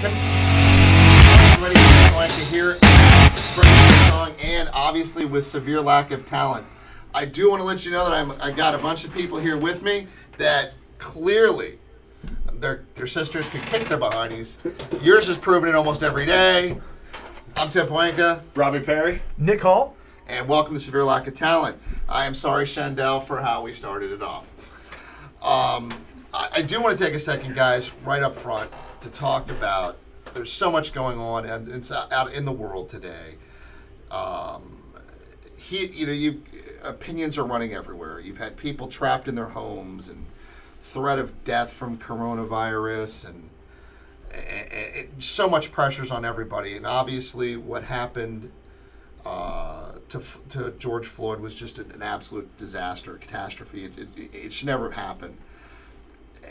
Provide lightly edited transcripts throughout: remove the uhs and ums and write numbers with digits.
Washington. Ready to hear song, and obviously with severe lack of talent. I do want to let you know that I got a bunch of people here with me that clearly their sisters could kick their behindies. Yours has proven it almost every day. I'm Tim Pohanka. Robbie Perry. Nick Hall. And welcome to Severe Lack of Talent. I am sorry, Shandell, for how we started it off. I do want to take a second, guys, right up front to talk about, there's so much going on and it's out in the world today. Opinions are running everywhere. You've had people trapped in their homes and threat of death from coronavirus and so much pressures on everybody. And obviously what happened to George Floyd was just an absolute disaster, a catastrophe. It should never have happened.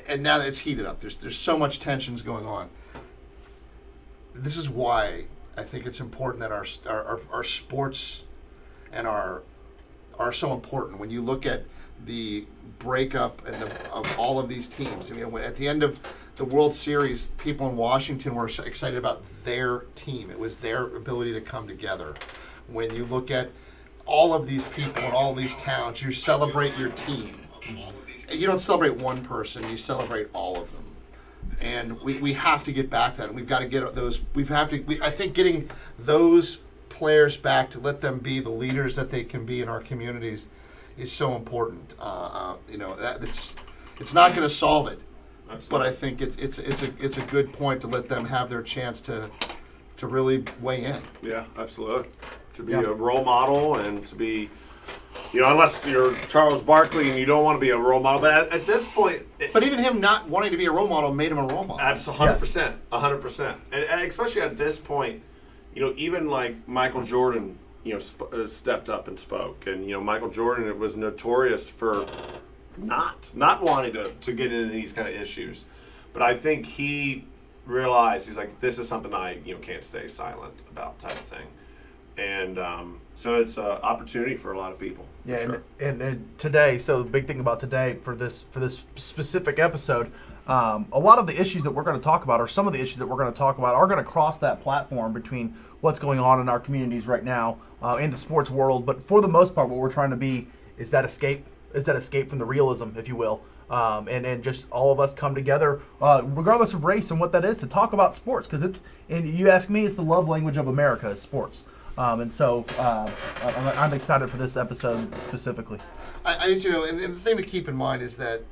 And now that it's heated up, there's so much tensions going on. This is why I think it's important that our sports and are so important. When you look at the breakup of all of these teams, I mean, at the end of the World Series, people in Washington were excited about their team. It was their ability to come together. When you look at all of these people in all these towns, you celebrate your team. You don't celebrate one person, you celebrate all of them. And we have to get back to that. And we've got to get those. I think getting those players back to let them be the leaders that they can be in our communities is so important. It's not going to solve it, Absolutely. but I think it's a good point to let them have their chance to really weigh in. Yeah, absolutely. To be a role model and to be, unless you're Charles Barkley and you don't want to be a role model, but at this point. But even him not wanting to be a role model made him a role model. Absolutely, 100%, 100%, and especially at this point, even like Michael Jordan, stepped up and spoke, and Michael Jordan was notorious for not wanting to get into these kind of issues, but I think he realized he's like, this is something I can't stay silent about, type of thing. And so it's an opportunity for a lot of people. Yeah, sure. and today, so the big thing about today for this specific episode, a lot of the issues that we're going to talk about, or some of the issues that we're going to talk about, are going to cross that platform between what's going on in our communities right now in the sports world. But for the most part, what we're trying to be is that escape from the realism, if you will. And just all of us come together, regardless of race and what that is, to talk about sports. Because and you ask me, it's the love language of America is sports. And so I'm excited for this episode specifically. And the thing to keep in mind is that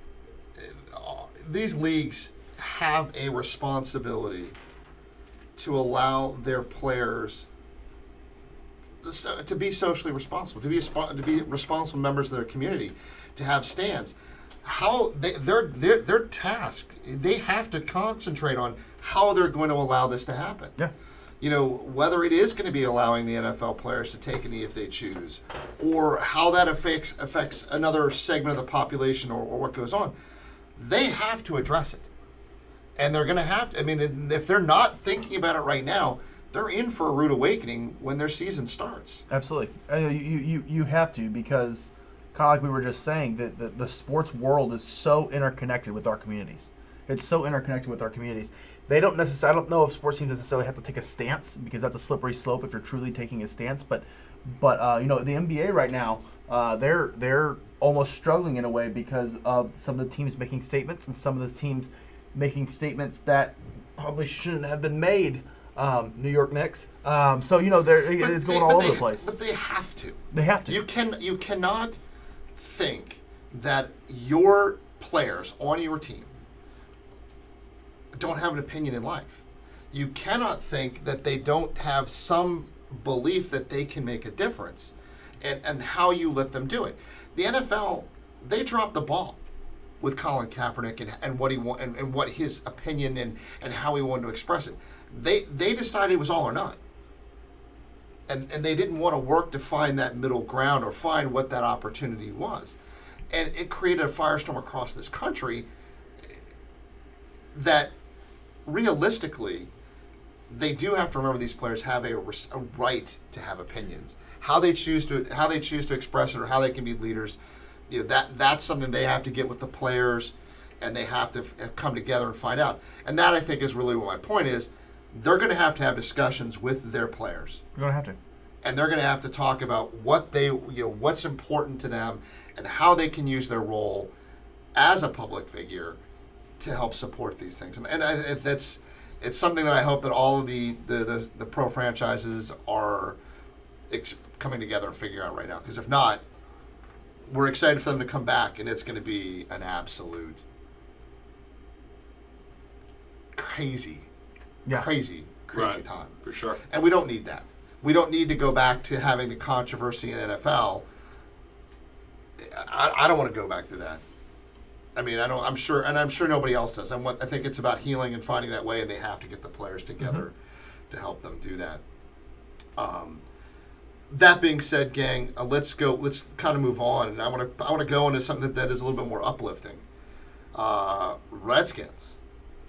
these leagues have a responsibility to allow their players to be socially responsible, to be responsible members of their community, to have stands. How their task, they have to concentrate on how they're going to allow this to happen. Yeah. Whether it is going to be allowing the NFL players to take a knee if they choose, or how that affects another segment of the population, or what goes on, they have to address it. And they're going to have to. I mean, if they're not thinking about it right now, they're in for a rude awakening when their season starts. Absolutely. You have to, because kind of like we were just saying, that the sports world is so interconnected with our communities. It's so interconnected with our communities. They don't necessarily. I don't know if sports teams necessarily have to take a stance, because that's a slippery slope if you're truly taking a stance. But the NBA right now, they're almost struggling in a way because of some of the teams making statements, and some of the teams making statements that probably shouldn't have been made. New York Knicks. It's going all over the place. But they have to. They have to. You cannot think that your players on your team don't have an opinion in life. You cannot think that they don't have some belief that they can make a difference, and how you let them do it. The NFL, they dropped the ball with Colin Kaepernick and what he want and what his opinion and how he wanted to express it. They decided it was all or none. And they didn't want to work to find that middle ground or find what that opportunity was. And it created a firestorm across this country that realistically, they do have to remember these players have a right to have opinions. How they choose to express it, or how they can be leaders, that's something they have to get with the players, and they have to come together and find out. And that, I think, is really what my point is. they're going to have discussions with their players. You're gonna have to. And they're going to have to talk about what's important to them and how they can use their role as a public figure to help support these things. It's something that I hope that all of the pro franchises are coming together and figuring out right now. Because if not, we're excited for them to come back, and it's going to be an absolute crazy Right. time. For sure. And we don't need that. We don't need to go back to having the controversy in the NFL. I don't want to go back through that. I mean, I'm sure nobody else does. I think it's about healing and finding that way, and they have to get the players together to help them do that. That being said, gang, let's kind of move on, and I want to go into something that is a little bit more uplifting. Redskins.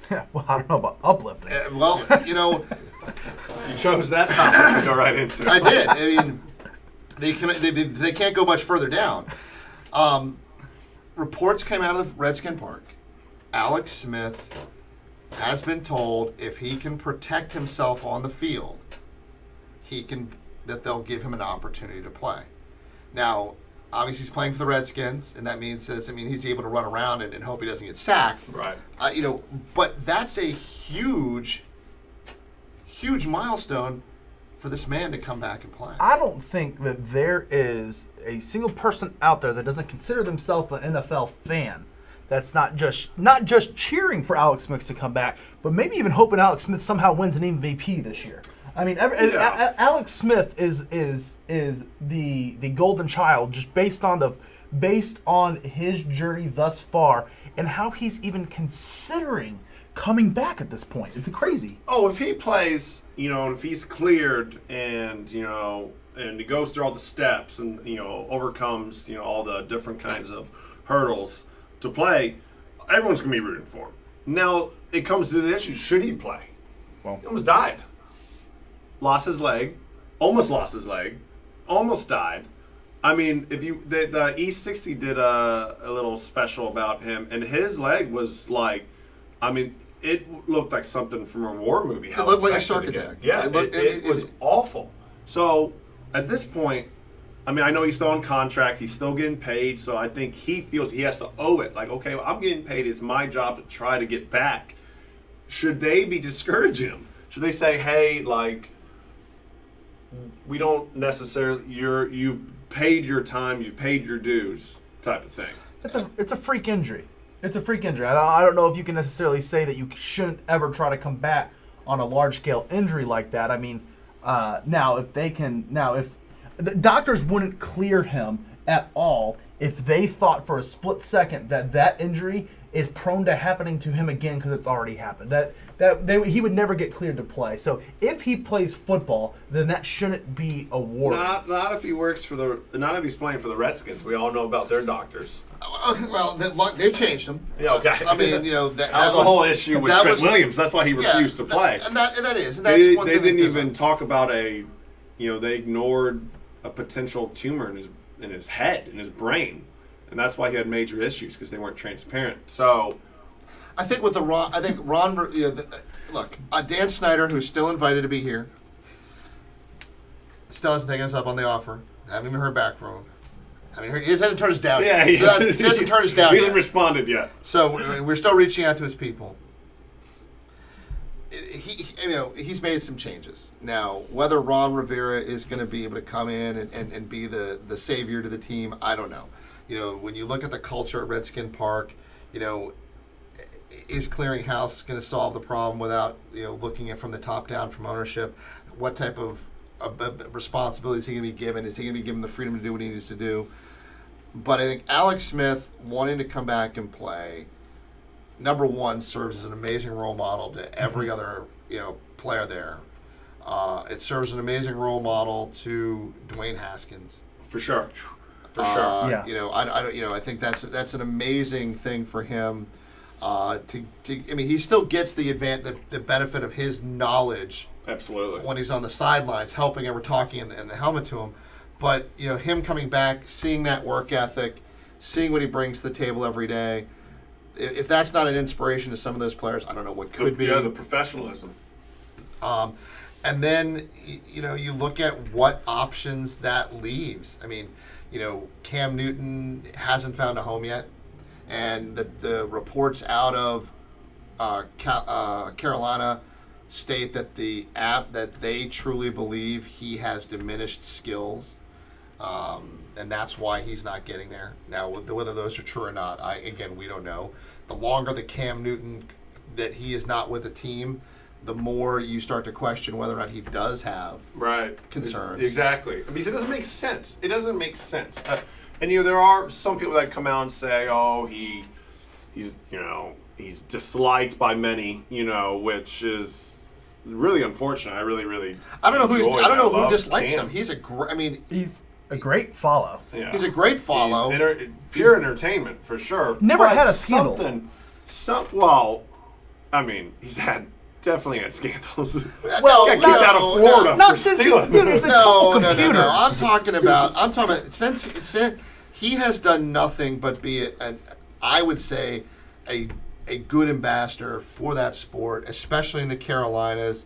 Yeah, well, I don't know about uplifting. You chose that topic to go right into. I did. I mean, they can't go much further down. Reports came out of Redskin Park. Alex Smith has been told if he can protect himself on the field, that they'll give him an opportunity to play. Now, obviously, he's playing for the Redskins, and that means he's able to run around and hope he doesn't get sacked. Right. But that's a huge milestone for this man to come back and play. I don't think that there is a single person out there that doesn't consider themselves an NFL fan that's not just cheering for Alex Smith to come back, but maybe even hoping Alex Smith somehow wins an MVP this year. I mean, Alex Smith is the golden child, just based on his journey thus far and how he's even considering coming back at this point. It's crazy. Oh, if he plays, if he's cleared and and he goes through all the steps and overcomes all the different kinds of hurdles to play, everyone's gonna be rooting for him. Now it comes to the issue: should he play? Well, he almost died. Lost his leg, almost died. I mean, if the E60 did a little special about him, and his leg was like, I mean, it looked like something from a war movie. It looked like a shark attack. Yeah, it was awful. So at this point, I mean, I know he's still on contract. He's still getting paid. So I think he feels he has to owe it. Like, okay, well, I'm getting paid. It's my job to try to get back. Should they be discouraging him? Should they say, hey, like, we don't necessarily, you've paid your time, you've paid your dues type of thing? It's a freak injury. It's a freak injury. I don't know if you can necessarily say that you shouldn't ever try to come back on a large-scale injury like that. I mean, if the doctors wouldn't clear him at all if they thought for a split second that injury is prone to happening to him again because it's already happened. He would never get cleared to play. So if he plays football, then that shouldn't be a war. Not if he works not if he's playing for the Redskins. We all know about their doctors. Well, they've changed him. Yeah, okay. I mean, that was the whole issue with Trent Williams. That's why he refused to play. That is. They didn't even talk about they ignored a potential tumor in his head, in his brain, and that's why he had major issues because they weren't transparent. So, I think with Ron. Look, Dan Snyder, who's still invited to be here, still hasn't taken us up on the offer. Haven't even heard back from him. I mean, he hasn't turned us down. Yeah, he hasn't turned us down. He hasn't responded yet. So we're still reaching out to his people. He's made some changes. Now, whether Ron Rivera is going to be able to come in and be the savior to the team, I don't know. When you look at the culture at Redskin Park, is clearinghouse going to solve the problem without looking at from the top down from ownership? What type of responsibility is he going to be given? Is he going to be given the freedom to do what he needs to do? But I think Alex Smith wanting to come back and play, number one, serves as an amazing role model to every other player there. It serves as an amazing role model to Dwayne Haskins. For sure. Yeah. I think that's an amazing thing for him. He still gets the benefit of his knowledge. Absolutely. When he's on the sidelines, helping and we're talking in the helmet to him. But him coming back, seeing that work ethic, seeing what he brings to the table every day. If that's not an inspiration to some of those players, I don't know what could be. Yeah, the professionalism. And then, you look at what options that leaves. I mean, Cam Newton hasn't found a home yet. And the reports out of Carolina state that that they truly believe he has diminished skills. And that's why he's not getting there. Now, whether those are true or not, we don't know. The longer the Cam Newton that he is not with the team, the more you start to question whether or not he does have concerns. Exactly. Because it doesn't make sense. It doesn't make sense. And there are some people that come out and say, "Oh, he's disliked by many," which is really unfortunate. I really I don't know who dislikes Cam. him. He's a great follow. Yeah. He's a great follow. He's pure entertainment for sure. Never but had a scandal. He's definitely had scandals. Well, got kicked out of Florida not for since stealing. dude, it's a couple computers. No. I'm talking about since he has done nothing but be I would say a good ambassador for that sport, especially in the Carolinas.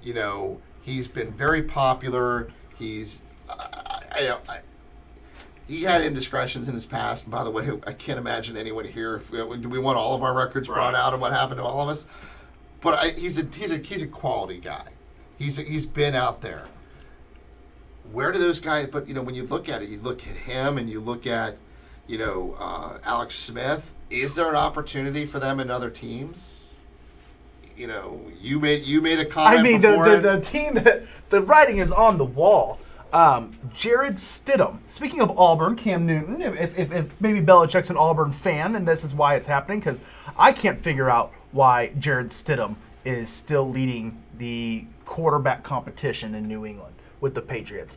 He's been very popular. He's he had indiscretions in his past. And by the way, I can't imagine anyone here. Do we want all of our records brought out of what happened to all of us? But he's a quality guy. He's been out there. Where do those guys? But when you look at it, you look at him and you look at Alex Smith. Is there an opportunity for them in other teams? You made a comment. I mean, before the team that the writing is on the wall. Jared Stidham. Speaking of Auburn, Cam Newton. If maybe Belichick's an Auburn fan, and this is why it's happening, because I can't figure out why Jared Stidham is still leading the quarterback competition in New England with the Patriots.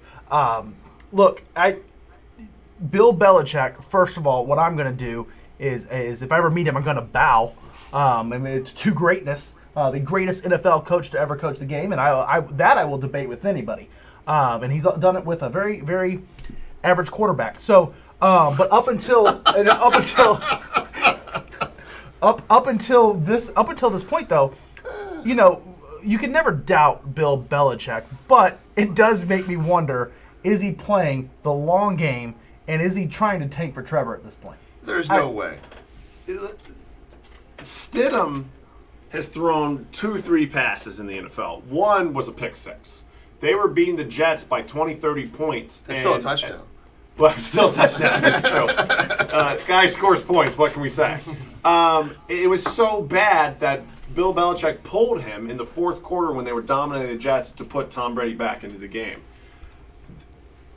Look, Bill Belichick. First of all, what I'm going to do is if I ever meet him, I'm going to bow. It's to greatness. The greatest NFL coach to ever coach the game, and I will debate with anybody. And he's done it with a very, very average quarterback. So, but up until this point, though, you can never doubt Bill Belichick. But it does make me wonder: is he playing the long game, and is he trying to tank for Trevor at this point? There's no way. Stidham has thrown 2-3 passes in the NFL. One was a pick six. They were beating the Jets by 20, 30 points. It's still a touchdown. Well, still a touchdown. It's true. Guy scores points. What can we say? It was so bad that Bill Belichick pulled him in the fourth quarter when they were dominating the Jets to put Tom Brady back into the game.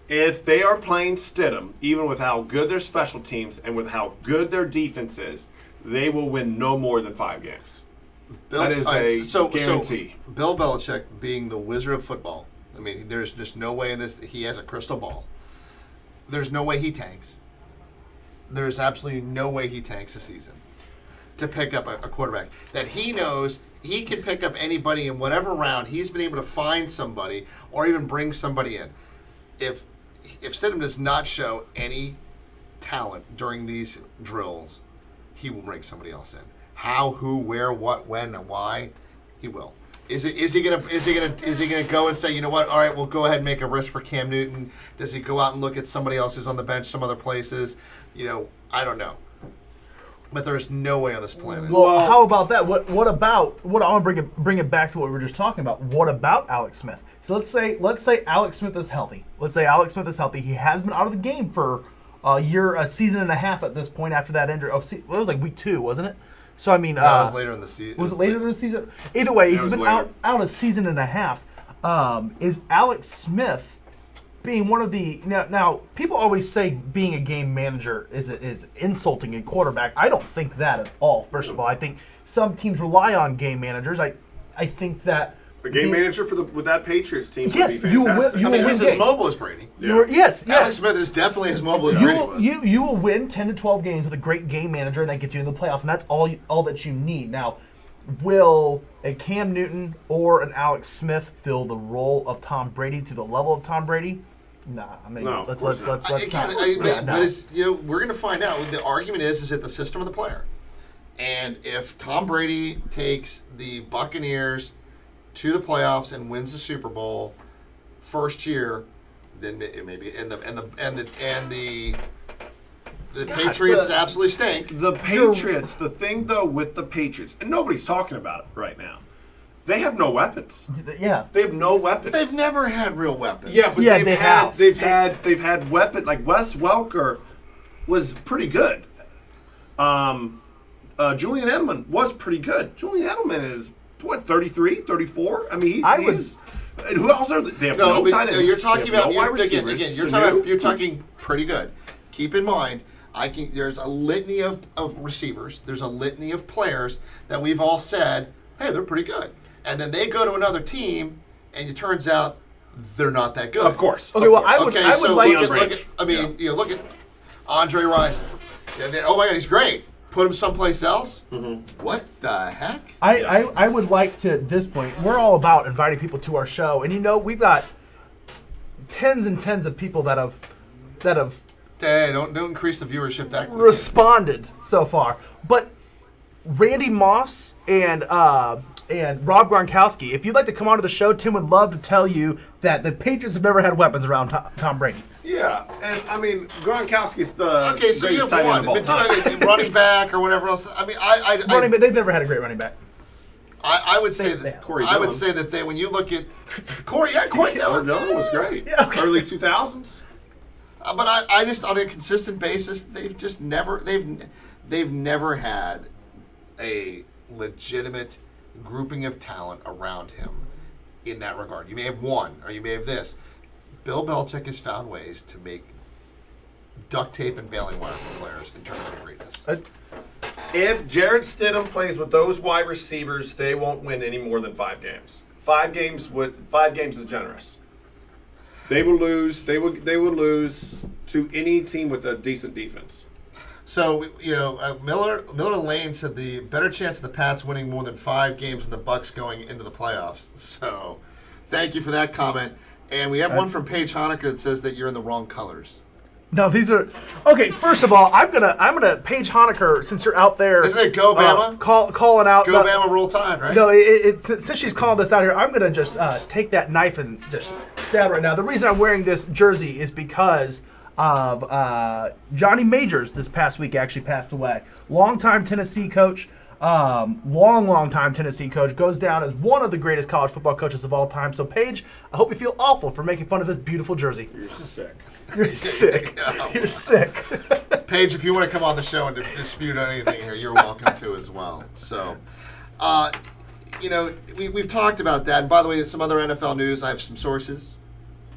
If they are playing Stidham, even with how good their special teams and with how good their defense is, they will win no more than 5 games. That is a guarantee. So Bill Belichick, being the wizard of football, I mean, there's just no way in this. He has a crystal ball. There's no way he tanks. There's absolutely no way he tanks a season to pick up a quarterback that he knows he can pick up anybody in whatever round. He's been able to find somebody or even bring somebody in. If Stidham does not show any talent during these drills, he will bring somebody else in. How, who, where, what, when, and why, he will. Is he gonna go and say, you know what? All right, we'll go ahead and make a risk for Cam Newton. Does he go out and look at somebody else who's on the bench, some other places? I don't know. But there's no way on this planet. Well, how about that? What about I want to bring it back to what we were just talking about. What about Alex Smith? So let's say Alex Smith is healthy. He has been out of the game for a season and a half at this point after that injury. It was like week 2, wasn't it? So I mean, it was later in the season. Was it later in the season? Either way, he's been out a season and a half. Is Alex Smith being one of the now? People always say being a game manager is insulting a quarterback. I don't think that at all. First of all, I think some teams rely on game managers. I think that a game manager with that Patriots team would be yes, fantastic. you will win he's as mobile as Brady. Yeah. Yes. Alex Smith is definitely as mobile as Brady was. You will win 10 to 12 games with a great game manager, and that gets you in the playoffs, and that's all that you need. Now, will a Cam Newton or an Alex Smith fill the role of Tom Brady to the level of Tom Brady? Nah, I mean, No, let's of course not. But it's, we're going to find out. The argument is it the system of the player? And if Tom Brady takes the Buccaneers to the playoffs and wins the Super Bowl first year, then maybe the Patriots absolutely stink. The Patriots, the thing though with the Patriots, and nobody's talking about it right now. They have no weapons. Yeah, they have no weapons. They've never had real weapons. Yeah, but Yeah, they've had weapon like Wes Welker was pretty good. Julian Edelman was pretty good. Julian Edelman is what 33, 34? I mean, he's. And who else are they? Have no tight ends. You're talking They have about no wide again. receivers. You're talking pretty good. Keep in mind, there's a litany of receivers. There's a litany of players that we've all said, hey, they're pretty good. And then they go to another team, and it turns out they're not that good. Of course. Okay, well, I would like to look at Andre Rison. Oh my God, he's great. Put him someplace else. Mm-hmm. What the heck? I would like to, at this point, we're all about inviting people to our show, and we've got tens and tens of people that have Hey, don't increase the viewership that quickly. responded so far. But Randy Moss and Rob Gronkowski, if you'd like to come onto the show, Tim would love to tell you that the Patriots have never had weapons around Tom Brady. Yeah, and I mean Gronkowski's the so you greatest have tight one, end of all time. running back or whatever else. I mean, Running back, they've never had a great running back. I would say that Corey I would Dillon. say that when you look at Corey Dillon Was great. Yeah, okay. Early 2000s. But I just on a consistent basis, they've never had a legitimate grouping of talent around him in that regard. You may have one, or you may have this. Bill Belichick has found ways to make duct tape and baling wire for players in tournament of greatness. If Jared Stidham plays with those wide receivers, they won't win any more than 5 games. 5 games is generous. They will lose. They would lose to any team with a decent defense. So Miller Lane said the better chance of the Pats winning more than 5 games than the Bucks going into the playoffs. So, thank you for that comment. And we have one from Paige Honecker that says that you're in the wrong colors. No, these are okay. First of all, I'm gonna Paige Honecker, since you're out there. Isn't it Go Bama? Calling out. Go Bama, Roll Tide, right? No, it's since she's calling this out here, I'm gonna just take that knife and just stab right now. The reason I'm wearing this jersey is because of Johnny Majors. This past week actually passed away. Longtime Tennessee coach. Long time Tennessee coach, goes down as one of the greatest college football coaches of all time. So, Paige, I hope you feel awful for making fun of his beautiful jersey. You're sick. You're sick. You're sick. Paige, if you want to come on the show and dispute anything here, you're welcome to as well. So, we've talked about that. And by the way, some other NFL news. I have some sources,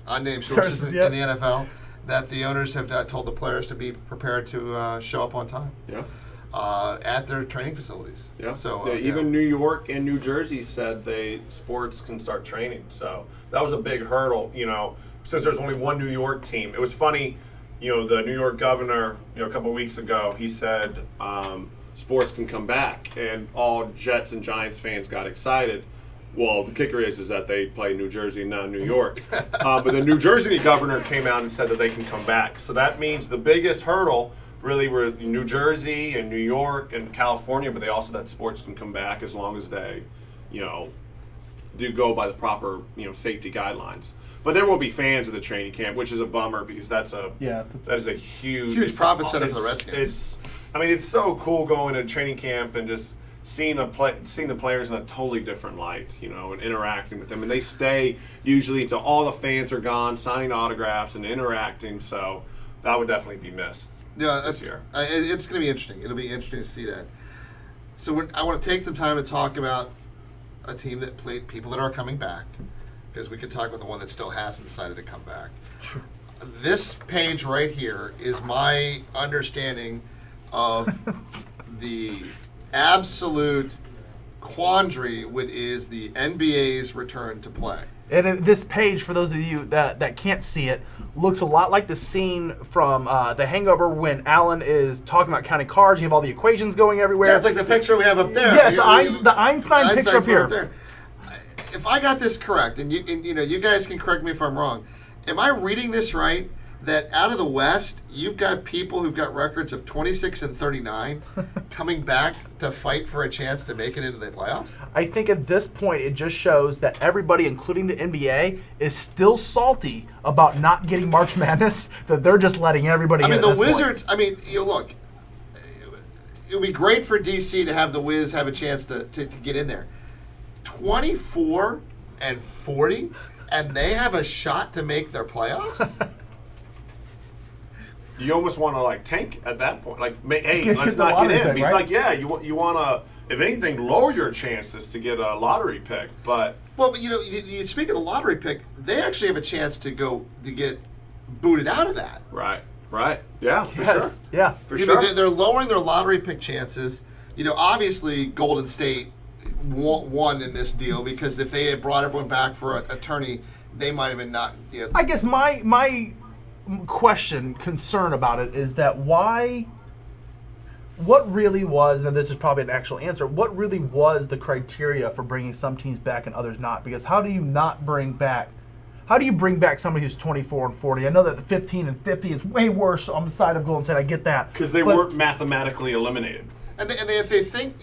unnamed sources in the NFL, that the owners have told the players to be prepared to show up on time. Yeah. At their training facilities. Yeah. So even New York and New Jersey said sports can start training. So that was a big hurdle. Since there's only one New York team, it was funny. The New York governor, a couple of weeks ago, he said sports can come back, and all Jets and Giants fans got excited. Well, the kicker is that they play New Jersey, not New York. But the New Jersey governor came out and said that they can come back. So that means the biggest hurdle really were New Jersey and New York and California, but they also said sports can come back as long as they, do go by the proper, safety guidelines. But there will be fans of the training camp, which is a bummer because that is a huge profit center for the Redskins. It's so cool going to training camp and just seeing the players in a totally different light, and interacting with them. And they stay usually until all the fans are gone, signing autographs and interacting. So that would definitely be missed. Yeah, that's here. It's going to be interesting. It'll be interesting to see that. So I want to take some time to talk about a team that played people that are coming back, because we could talk about the one that still hasn't decided to come back. This page right here is my understanding of the absolute quandary, which is the NBA's return to play. And this page, for those of you that can't see it, looks a lot like the scene from The Hangover when Alan is talking about counting cards. You have all the equations going everywhere. Yeah, it's like the picture we have up there. Yes, the Einstein picture up here. If I got this correct, and you guys can correct me if I'm wrong, am I reading this right? that out of the West, you've got people who've got records of 26 and 39 coming back to fight for a chance to make it into the playoffs? I think at this point it just shows that everybody, including the NBA, is still salty about not getting March Madness, that they're just letting everybody in. I mean, at the this Wizards, point. I mean, look, it would be great for DC to have the Wiz have a chance to get in there. 24 and 40, and they have a shot to make their playoffs? You almost want to like tank at that point. Like, hey, Get let's the not get lottery in. pick, He's right? like, yeah, you want to, if anything, lower your chances to get a lottery pick. But Well, but you speak of the lottery pick, they actually have a chance to get booted out of that. right, yeah, for Yes. sure, Yeah. for I sure. mean, they're lowering their lottery pick chances. Obviously, Golden State won in this deal because if they had brought everyone back for a tourney, they might have been not. I guess my concern about it is that what really was, and this is probably an actual answer, what really was the criteria for bringing some teams back and others not? Because how do you bring back somebody who's 24 and 40? I know that the 15 and 50 is way worse on the side of Golden State. I get that. Because they weren't mathematically eliminated. And if they think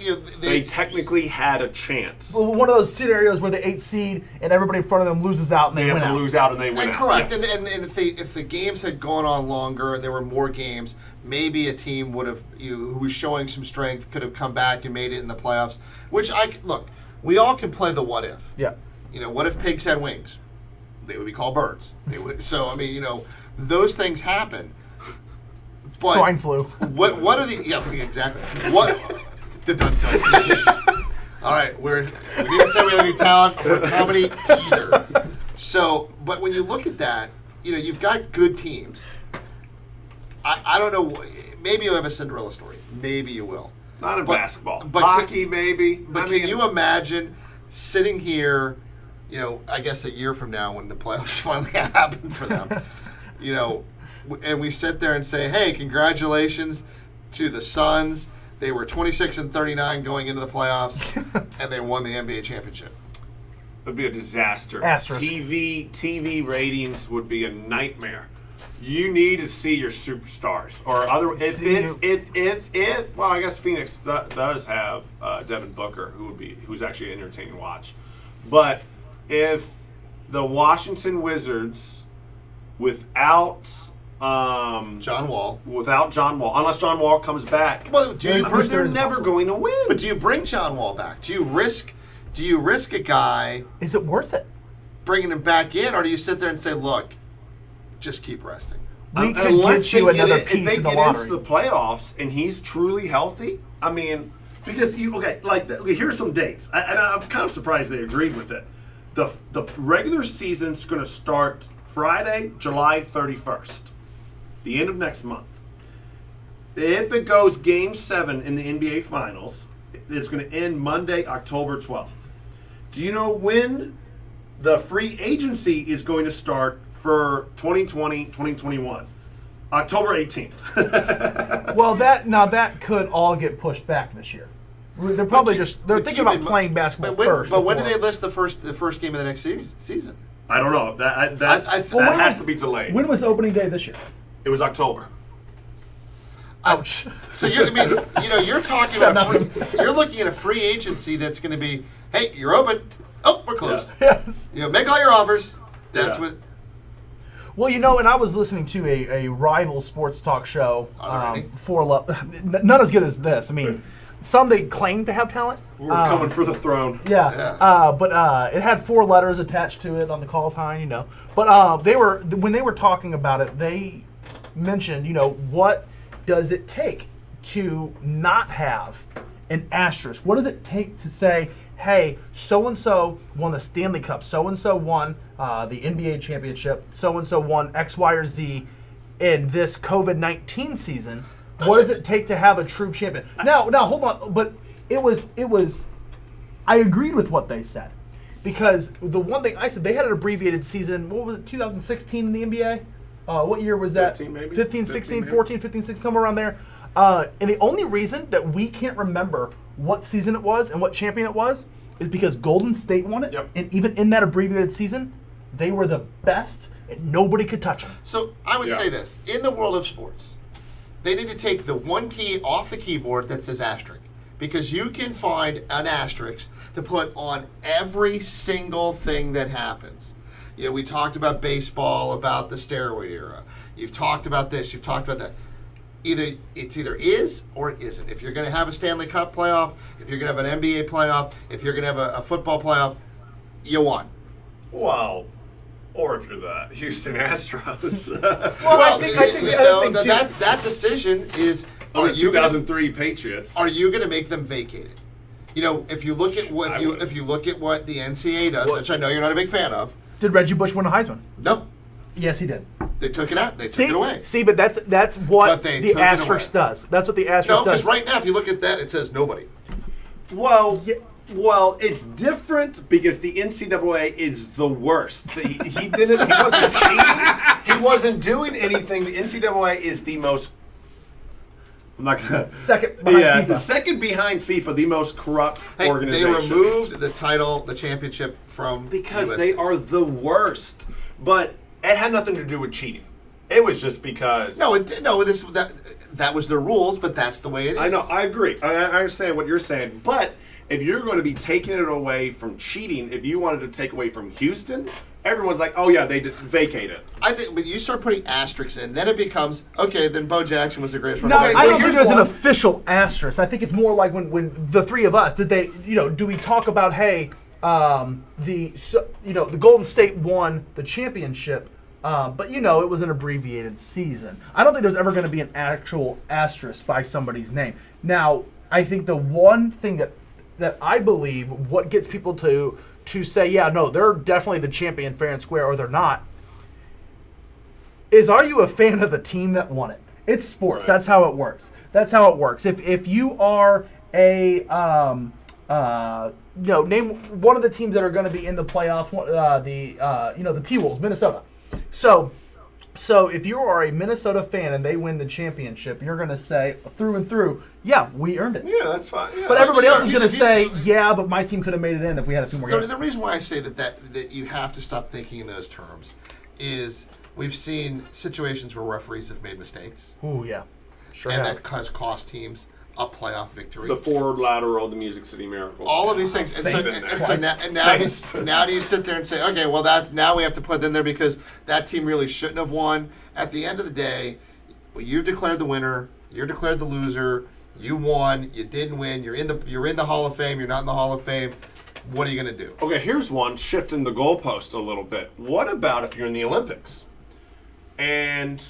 They technically had a chance. One of those scenarios where the 8th seed and everybody in front of them loses out and They they have win to out. lose out and they win and out. correct, Yes. and if the games had gone on longer and there were more games, maybe a team would have who was showing some strength could have come back and made it in the playoffs. Which we all can play the what if. Yeah. What if pigs had wings? They would be called birds. They would. So I mean, those things happen. But Swine flu. What are the exactly what? Dun-dun-dun. All right, we didn't say we have any talent for comedy either. So, but when you look at that, you've got good teams. I don't know. Maybe you'll have a Cinderella story. Maybe you will. Not in basketball. but Hockey, maybe. But can you imagine sitting here, I guess a year from now when the playoffs finally happen for them, and we sit there and say, hey, congratulations to the Suns. They were 26 and 39 going into the playoffs, and they won the NBA championship. It would be a disaster. Asterisk. TV ratings would be a nightmare. You need to see your superstars, or if well, I guess Phoenix does have Devin Booker, who's actually an entertaining watch. But if the Washington Wizards without John Wall. Unless John Wall comes back, Well, they're never going to win. But do you bring John Wall back? Do you risk a guy Is it worth it? bringing him back in, or do you sit there and say, look, just keep resting? We could Unless get you they get another if piece they in the get lottery. into the playoffs and he's truly healthy, I mean, because here's some dates, and I'm kind of surprised they agreed with it. The regular season's going to start Friday, July 31st, the end of next month. If it goes Game 7 in the NBA Finals, it's going to end Monday, October 12th. Do you know when the free agency is going to start for 2020-2021? October 18th. Well, that could all get pushed back this year. They're probably they're But thinking keep about in mi- playing basketball But first. when did before- they list the first game of the next season? I don't know. That when has was- to be delayed. When was opening day this year? It was October. Ouch. So you're talking Said about nothing. you're looking at a free agency that's going to be, hey, you're open. Oh, we're closed. Yes. Make all your offers. That's Yeah. what. Well, and I was listening to a rival sports talk show Alrighty. not as good as this. I mean, some they claim to have talent. We're coming for the throne. Yeah. But it had 4 letters attached to it on the call time, But when they were talking about it, they mentioned, what does it take to not have an asterisk? What does it take to say, hey, so-and-so won the Stanley Cup, so-and-so won the NBA championship, so-and-so won X, Y, or Z in this COVID-19 season? What does it take to have a true champion? Now, hold on. But it was. I agreed with what they said, because the one thing I said, they had an abbreviated season. What was it? 2016 in the NBA. What year was that? 15 maybe? 15, 16, 15 maybe. 14, 15, 16, somewhere around there. And the only reason that we can't remember what season it was and what champion it was is because Golden State won it. Yep. And even in that abbreviated season, they were the best and nobody could touch them. So I would Yeah. say this. In the world of sports, they need to take the one key off the keyboard that says asterisk. Because you can find an asterisk to put on every single thing that happens. You know, we talked about baseball, about the steroid era. You've talked about this, you've talked about that. It's either is or it isn't. If you're going to have a Stanley Cup playoff, if you're going to have an NBA playoff, if you're going to have a football playoff, you won. Well, or if you're the Houston Astros. Well, I think too- that decision is. Or Are the you gonna, 2003 Patriots. are you going to make them vacated? You know, if you look at what if you look at what the NCAA does, which I know you're not a big fan of. Did Reggie Bush win a Heisman? No, Yes, he did. they took it out. They took it away. See, but that's what But they the took it asterisk away. does. That's what the asterisk No, does. because right now, if you look at that, it says nobody. Well, Yeah. well, it's different because the NCAA is the worst. He didn't. He wasn't cheating. He wasn't doing anything. The NCAA is the most. I'm not gonna. Second behind Yeah, FIFA. the second behind FIFA, the most corrupt Hey, organization. they removed the title, the championship from because USC. they are the worst. But it had nothing to do with cheating. It was just because. That was their rules, but that's the way it is. I know. I agree. I understand what you're saying. But if you're going to be taking it away from cheating, if you wanted to take away from Houston, everyone's like, oh, yeah, they did vacate it. I think, but you start putting asterisks in, then it becomes okay. Then Bo Jackson was the greatest No, running back. I don't here's think there's an one. official asterisk. I think it's more like when the three of us do we talk about the Golden State won the championship, but it was an abbreviated season. I don't think there's ever going to be an actual asterisk by somebody's name. Now, I think the one thing that I believe what gets people to say, yeah, no, they're definitely the champion fair and square, or they're not, is are you a fan of the team that won it? It's sports. Right. That's how it works. If you are a name one of the teams that are going to be in the playoff, the T-Wolves, Minnesota. So if you are a Minnesota fan and they win the championship, you're going to say through and through, yeah, we earned it. Yeah, that's fine. Yeah, But everybody else is going to if you- say, yeah, but my team could have made it in if we had a few more games. The reason why I say that you have to stop thinking in those terms is we've seen situations where referees have made mistakes, Ooh, yeah. Sure and have. that has cost teams a playoff victory. the forward lateral, the Music City Miracle. All of these things, Saints. now do you sit there and say, okay, well now we have to put in there because that team really shouldn't have won. At the end of the day, well, you've declared the winner, you're declared the loser. You won, you didn't win. You're in the Hall of Fame. You're not in the Hall of Fame. What are you going to do? Okay, here's one shifting the goalpost a little bit. What about if you're in the Olympics and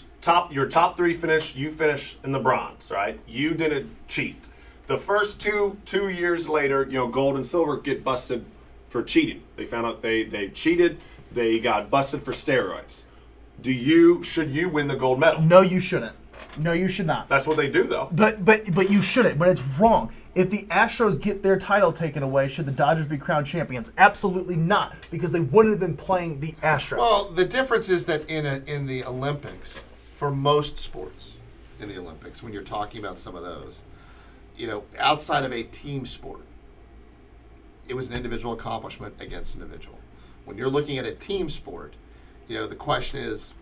your top three finish, you finish in the bronze, right? You didn't cheat. The first two years later, gold and silver get busted for cheating. They found out they cheated. They got busted for steroids. Should you win the gold medal? No, you shouldn't. No, you should not. That's what they do, though. But you shouldn't. But it's wrong. If the Astros get their title taken away, should the Dodgers be crowned champions? Absolutely not, because they wouldn't have been playing the Astros. Well, the difference is that in the Olympics, for most sports in the Olympics, when you're talking about some of those, outside of a team sport, it was an individual accomplishment against individual. When you're looking at a team sport, the question is,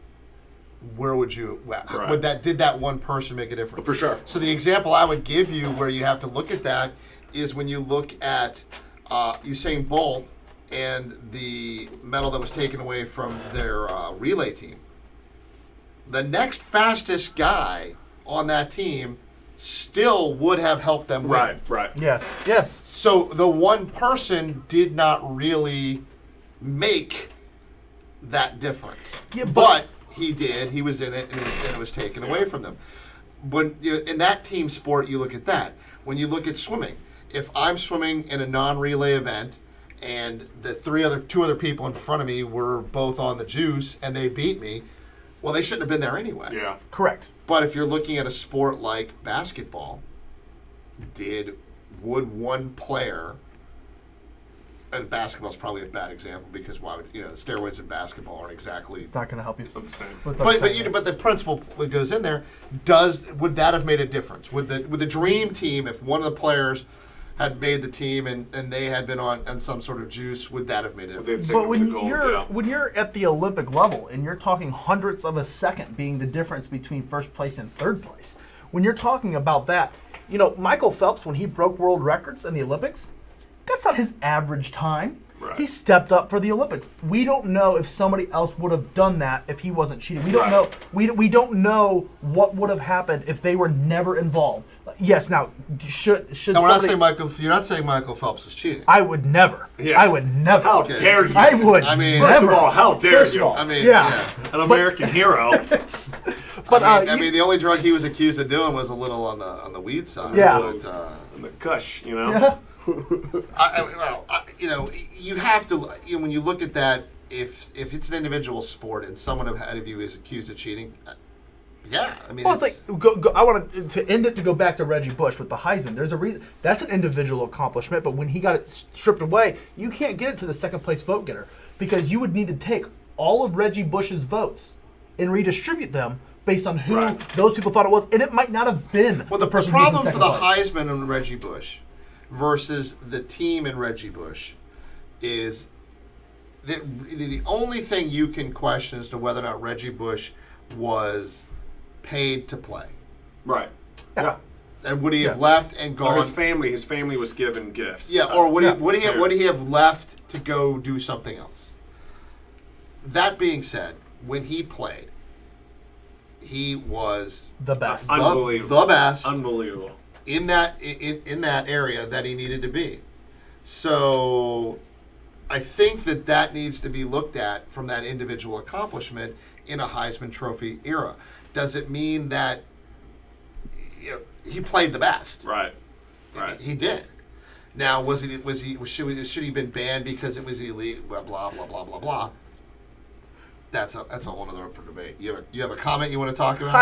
where would you? Right. Did that one person make a difference? For sure. So the example I would give you, where you have to look at that, is when you look at Usain Bolt and the medal that was taken away from their relay team. The next fastest guy on that team still would have helped them win. Right. Yes. So the one person did not really make that difference. Yeah, but he did. He was in it, and it was taken away from them. When in that team sport, you look at that. When you look at swimming, if I'm swimming in a non-relay event and the two other people in front of me were both on the juice and they beat me, well, they shouldn't have been there anyway. Yeah. Correct. But if you're looking at a sport like basketball, would one player, and basketball's probably a bad example because why would the steroids in basketball aren't exactly. It's not going to help you. It's not the same. But the principle that goes in there would that have made a difference? Would the dream team, if one of the players had made the team and they had been on some sort of juice, would that have made it? They've taken But them when to gold, you're yeah. when you're at the Olympic level and you're talking hundredths of a second being the difference between first place and third place, when you're talking about that, Michael Phelps, when he broke world records in the Olympics, that's not his average time. Right. He stepped up for the Olympics. We don't know if somebody else would have done that if he wasn't cheating. We don't know. We don't know what would have happened if they were never involved. Yes. Now, should No, we're not somebody? saying Michael. You're not saying Michael Phelps was cheating. I would never. Yeah. I would never. How dare you? I would. I mean, First never. of all, how dare First of you? all, I mean, yeah. An American hero. But I mean, the only drug he was accused of doing was a little on the weed side. Yeah. But, And the Kush, you know? yeah. you have to. When you look at that, if it's an individual sport and someone ahead of you is accused of cheating, yeah, I mean, Well, it's like I want to end it to go back to Reggie Bush with the Heisman. There's a reason that's an individual accomplishment, but when he got it stripped away, you can't get it to the second place vote getter because you would need to take all of Reggie Bush's votes and redistribute them based on who Right. those people thought it was, and it might not have been well, the the person who's in problem for second the place. Heisman and Reggie Bush versus the team and Reggie Bush is that the only thing you can question as to whether or not Reggie Bush was paid to play. Right. Yeah. And would he have Yeah. left and Or gone? his family was given gifts. Yeah, or would Yeah. he have left to go do something else? That being said, when he played, he was The best. Unbelievable. the best Unbelievable. in that area that he needed to be. So I think that needs to be looked at from that individual accomplishment in a Heisman Trophy era. Does it mean that he played the best? Right. Right. He did. Now, should he have been banned because it was illegal? Blah blah blah blah blah blah. That's a whole other up for debate. You have a comment you want to talk about?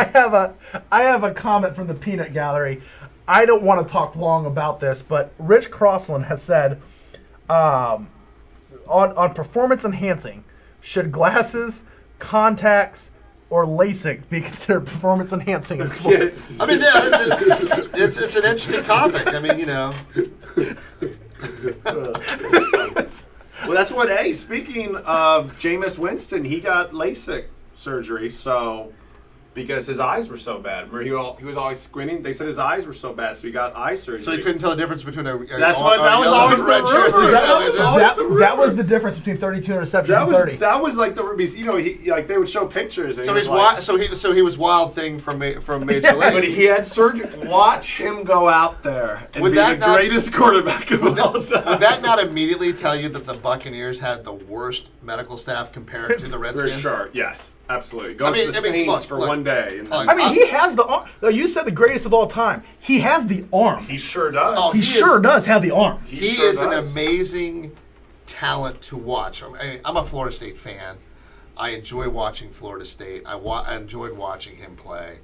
I have a comment from the Peanut Gallery. I don't want to talk long about this, but Rich Crossland has said, on performance enhancing, should glasses, contacts, or LASIK be considered performance enhancing in sports? I mean, yeah, it's an interesting topic. I mean, Well, that's what. Hey, speaking of Jameis Winston, he got LASIK surgery, so because his eyes were so bad. Remember, he was always squinting. They said his eyes were so bad, so he got eye surgery. so you couldn't tell the difference between a That was yellow always and red the jersey. rumor. That was the difference between 32 interceptions and 30. That was like the rubies. He like they would show pictures. And So he he's was like, so he was Wild Thing from Major League. But he had surgery. Watch him go out there and Would be that the not- greatest quarterback of all time. Would that not immediately tell you that the Buccaneers had the worst medical staff compared to the For Redskins? sure, yes, absolutely. Go to the I mean, Saints look, for look. one day. And Look, I mean, he has the arm. No, you said the greatest of all time. He has the arm. he sure does. Oh, He he sure is- does have the arm. He sure is an does. amazing talent to watch. I mean, I'm a Florida State fan. I enjoy watching Florida State. I enjoyed watching him play.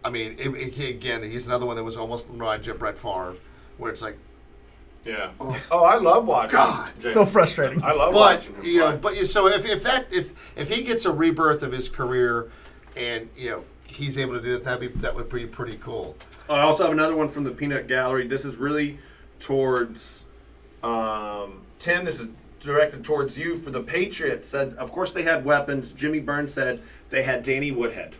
I mean, again, he's another one that was almost reminded of Brett Favre, where it's like, Yeah. Oh, I love watching. God, James. So frustrating. I love but watching him play. so if he gets a rebirth of his career, and he's able to do that, that would be pretty cool. I also have another one from the Peanut Gallery. This is really towards Tim. This is directed towards you. For the Patriots, said, of course they had weapons. Jimmy Burns said they had Danny Woodhead.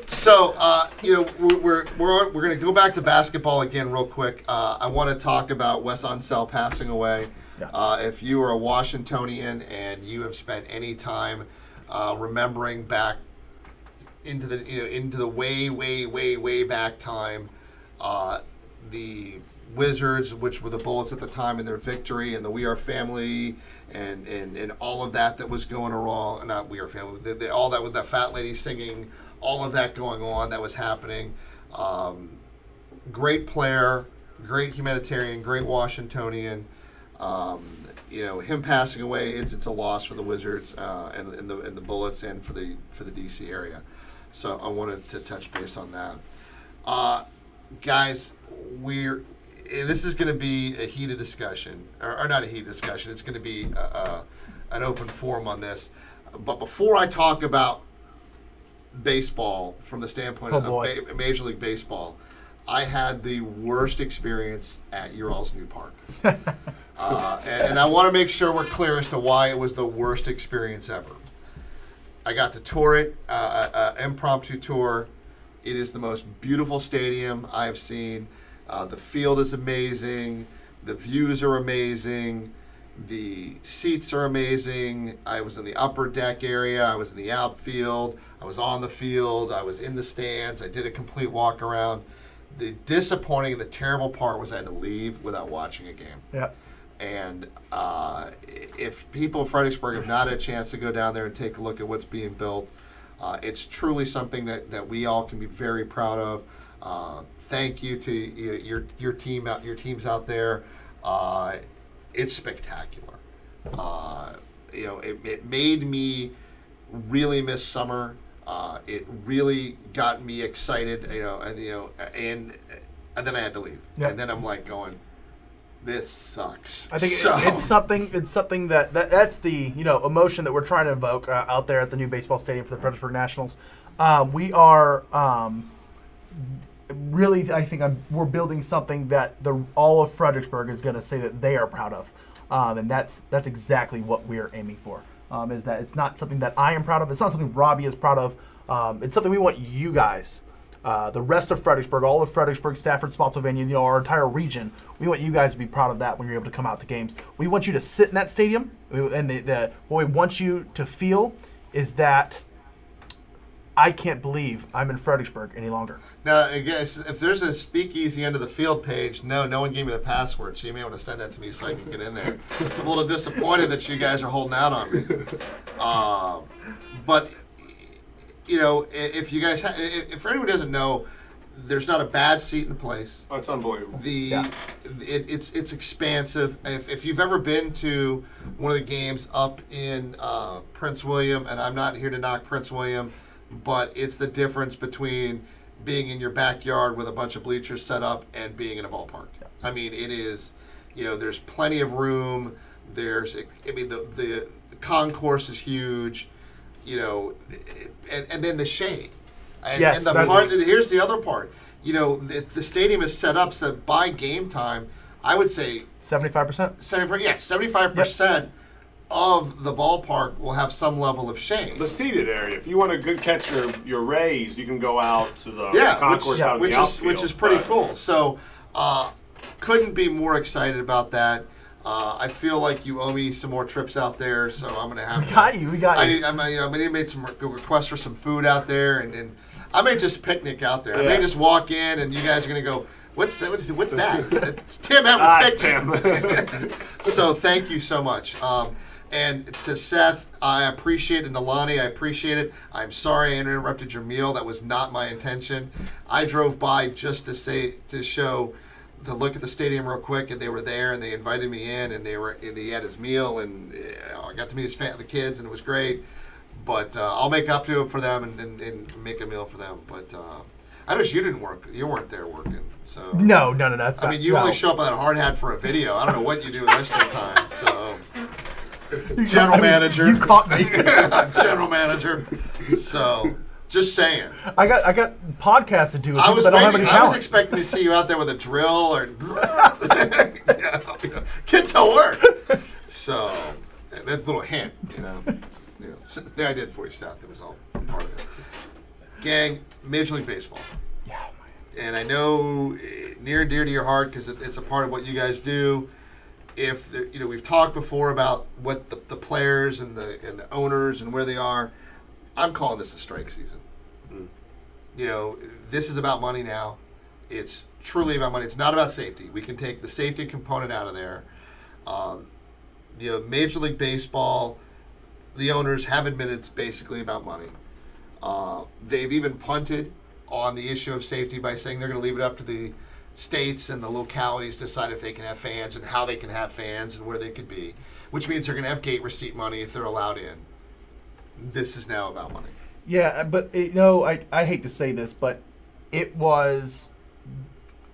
So we're going to go back to basketball again real quick. I want to talk about Wes Unseld passing away. Yeah. If you are a Washingtonian and you have spent any time remembering back into the way back time, the Wizards, which were the Bullets at the time in their victory, and the We Are Family, and all of that was going wrong. Not We Are Family. All that with the fat lady singing, all of that going on that was happening. Great player, great humanitarian, great Washingtonian. Him passing away, it's a loss for the Wizards and the Bullets and for the DC area. So I wanted to touch base on that. Guys, this is going to be a heated discussion, or not a heated discussion. It's going to be an open forum on this. But before I talk about baseball from the standpoint of Major League Baseball, I had the worst experience at your all's new park. And I want to make sure we're clear as to why it was the worst experience ever. I got to tour it, impromptu tour. It is the most beautiful stadium I've seen. The field is amazing. The views are amazing. The seats are amazing. I was in the upper deck area. I was in the outfield. I was on the field. I was in the stands. I did a complete walk around. The disappointing and the terrible part was I had to leave without watching a game. Yeah. And if people of Fredericksburg have not had a chance to go down there and take a look at what's being built, it's truly something that we all can be very proud of. Thank you to your teams out there. It's spectacular. It made me really miss summer. It really got me excited. And then I had to leave. Yep. And then I'm like going, this sucks. I think So- it's something that's the emotion that we're trying to evoke out there at the new baseball stadium for the Fredericksburg Nationals. We are really, I think we're building something that all of Fredericksburg is going to say that they are proud of, and that's exactly what we're aiming for. Is that it's not something that I am proud of. It's not something Robbie is proud of. It's something we want you guys. The rest of Fredericksburg, all of Fredericksburg, Stafford, Spotsylvania, our entire region, we want you guys to be proud of that when you're able to come out to games. We want you to sit in that stadium, and what we want you to feel is that I can't believe I'm in Fredericksburg any longer. Now, I guess if there's a speakeasy under the field page, no one gave me the password, so you may want to send that to me so I can get in there. I'm a little disappointed that you guys are holding out on me. But if you guys, if for anyone who doesn't know, there's not a bad seat in the place. Oh, it's unbelievable. It's expansive. If you've ever been to one of the games up in Prince William, and I'm not here to knock Prince William, but it's the difference between being in your backyard with a bunch of bleachers set up and being in a ballpark. I mean, it is, there's plenty of room. The concourse is huge, and then the shade. Yes, Here's the other part. The stadium is set up so by game time, I would say 75%. 75% of the ballpark will have some level of shade. The seated area. If you want to catch your rays, you can go out to the concourse out in the outfield. Which is pretty cool. So, couldn't be more excited about that. I feel like you owe me some more trips out there, so I'm gonna have. We got you. I need to make some requests for some food out there, and I may just picnic out there. I Yeah. may just walk in, and you guys are gonna go, "What's that? What's that?" It's Tim having a picnic. Tim. So thank you so much. And to Seth, I appreciate it. And to Lonnie, I appreciate it. I'm sorry I interrupted your meal. That was not my intention. I drove by just to look at the stadium real quick, and they were there, and they invited me in, and they had his meal, and I got to meet the kids, and it was great. But I'll make up to it for them and make a meal for them. But I noticed you didn't work. You weren't there working. So No. That's. I mean, you only show up on that hard hat for a video. I don't know what you do the rest of the time. So. General manager. You caught me. General manager. So, just saying. I got podcasts to do with I people was that don't have any waiting. I was talent. expecting to see you out there with a drill or get to work. So, that little hint, there I did for you, Seth. It was all part of it. Gang, Major League Baseball. Yeah, man. And I know near and dear to your heart because it's a part of what you guys do. If we've talked before about what the players and the owners and where they are, I'm calling this a strike season. This is about money now. It's truly about money. It's not about safety. We can take the safety component out of there. Major League Baseball, the owners have admitted it's basically about money. They've even punted on the issue of safety by saying they're going to leave it up to the states and the localities decide if they can have fans and how they can have fans and where they could be, which means they're going to have gate receipt money if they're allowed in. This is now about money. Yeah, but I hate to say this, but it was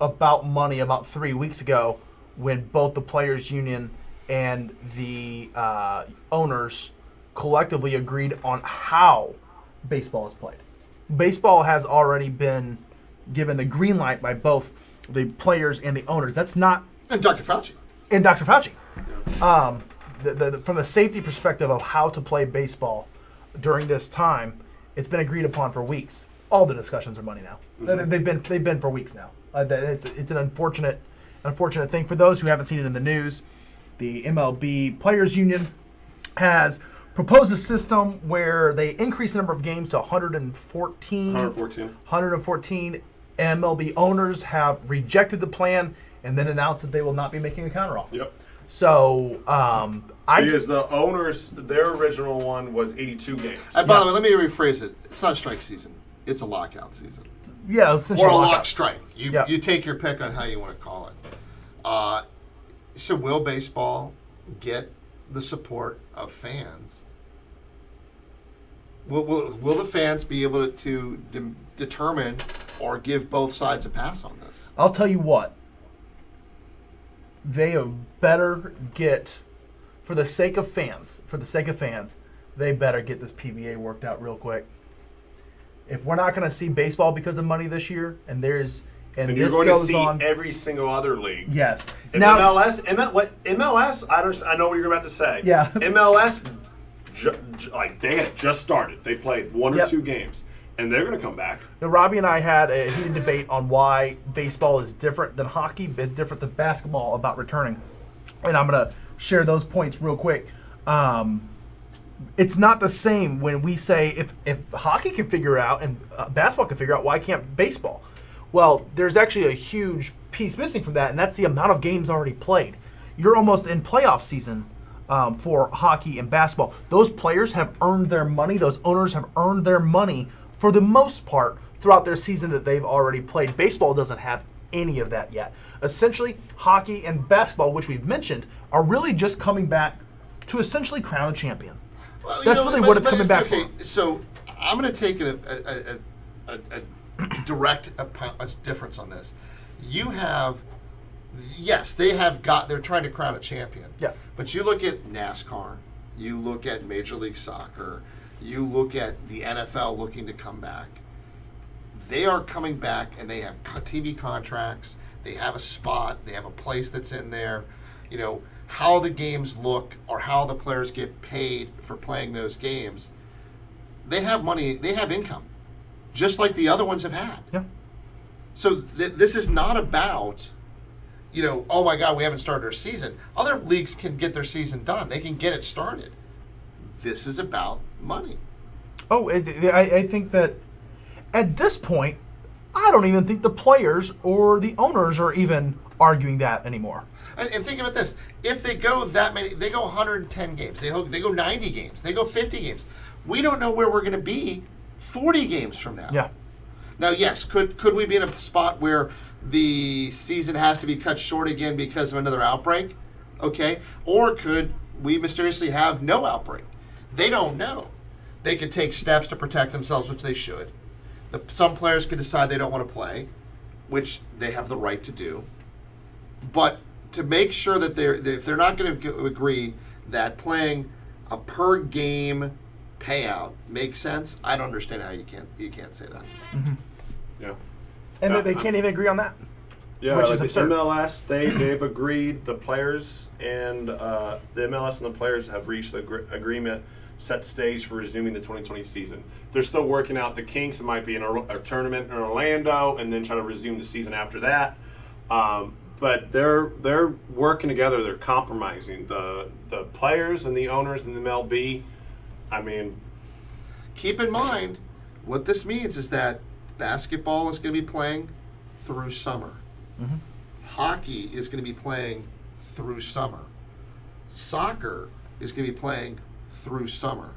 about money about 3 weeks ago when both the players' union and the owners collectively agreed on how baseball is played. Baseball has already been given the green light by both the players and the owners. That's not And Dr. Fauci. in Dr. Fauci. From the safety perspective of how to play baseball during this time, it's been agreed upon for weeks. All the discussions are money now. They've been for weeks now. It's an unfortunate thing for those who haven't seen it in the news. The MLB Players Union has proposed a system where they increase the number of games to 114. 114. MLB owners have rejected the plan and then announced that they will not be making a counteroffer. Yep. So, Because the owners, their original one was 82 games. And by the way, let me rephrase it. It's not strike season. It's a lockout season. yeah, essentially Or a lockout. lock strike. You Yeah. you take your pick on how you want to call it. So will baseball get the support of fans? Will the fans be able to determine or give both sides a pass on this? I'll tell you what. They better get, for the sake of fans, they better get this PBA worked out real quick. If we're not going to see baseball because of money this year, and and this you're going to goes see on, every single other league. yes. And Now, MLS, I know what you're about to say. Yeah. MLS, like they had just started. They played one or Yep. two games, and they're going to come back. now, Robbie and I had a heated debate on why baseball is different than hockey, but different than basketball about returning. And I'm going to share those points real quick. It's not the same when we say if hockey can figure it out and basketball can figure out, why can't baseball? Well, there's actually a huge piece missing from that, and that's the amount of games already played. You're almost in playoff season for hockey and basketball. Those players have earned their money. Those owners have earned their money for the most part throughout their season that they've already played. Baseball doesn't have any of that yet. Essentially, hockey and basketball, which we've mentioned, are really just coming back to essentially crown a champion. Well, That's really what it's coming back okay, for. So I'm going to take a direct difference on this. You have, yes, they're trying to crown a champion. Yeah. But you look at NASCAR, you look at Major League Soccer, you look at the NFL looking to come back. They are coming back and they have TV contracts. They have a spot. They have a place that's in there. You know, how the games look or how the players get paid for playing those games. They have money. They have income, just like the other ones have had. Yeah. So this is not about, you know, oh my God, we haven't started our season. Other leagues can get their season done. They can get it started. This is about money. Oh, I think that at this point, I don't even think the players or the owners are even arguing that anymore. And think about this. If they go that many, they go 110 games. They go 90 games. They go 50 games. We don't know where we're going to be 40 games from now. Yeah. Now, yes, could we be in a spot where the season has to be cut short again because of another outbreak? Okay. Or could we mysteriously have no outbreak? They don't know. They could take steps to protect themselves, which they should. Some players could decide they don't want to play, which they have the right to do. But to make sure that if they're not going to agree that playing a per game payout makes sense, I don't understand how you can't say that. Yeah. And they can't even agree on that. Yeah, Which like is the absurd. MLS, they've agreed. The players and the MLS and the players have reached the agreement, set stage for resuming the 2020 season. They're still working out the kinks. It might be in a tournament in Orlando, and then try to resume the season after that. But they're working together. They're compromising the players and the owners and the MLB. I mean, Keep in mind, what this means is that basketball is going to be playing through summer. Hockey is going to be playing through summer. Soccer is going to be playing through summer.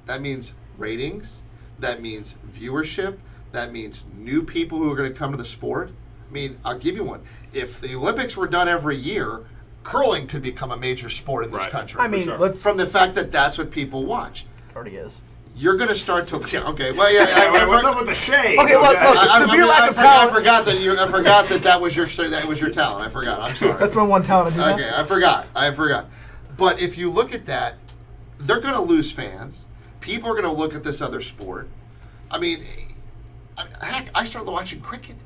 That means ratings. That means viewership. That means new people who are going to come to the sport. I mean, I'll give you one. If the Olympics were done every year, curling could become a major sport in this Right. country. I mean, sure. let's. from the fact that that's what people watch. Already is. You're going to start to okay. Well, yeah. what's up with the shade? Okay, look, severe lack of talent. I forgot that was your talent. I forgot. I'm sorry. That's my one talent. I do Okay, I forgot. But if you look at that, they're going to lose fans. People are going to look at this other sport. I mean, Heck, I started watching cricket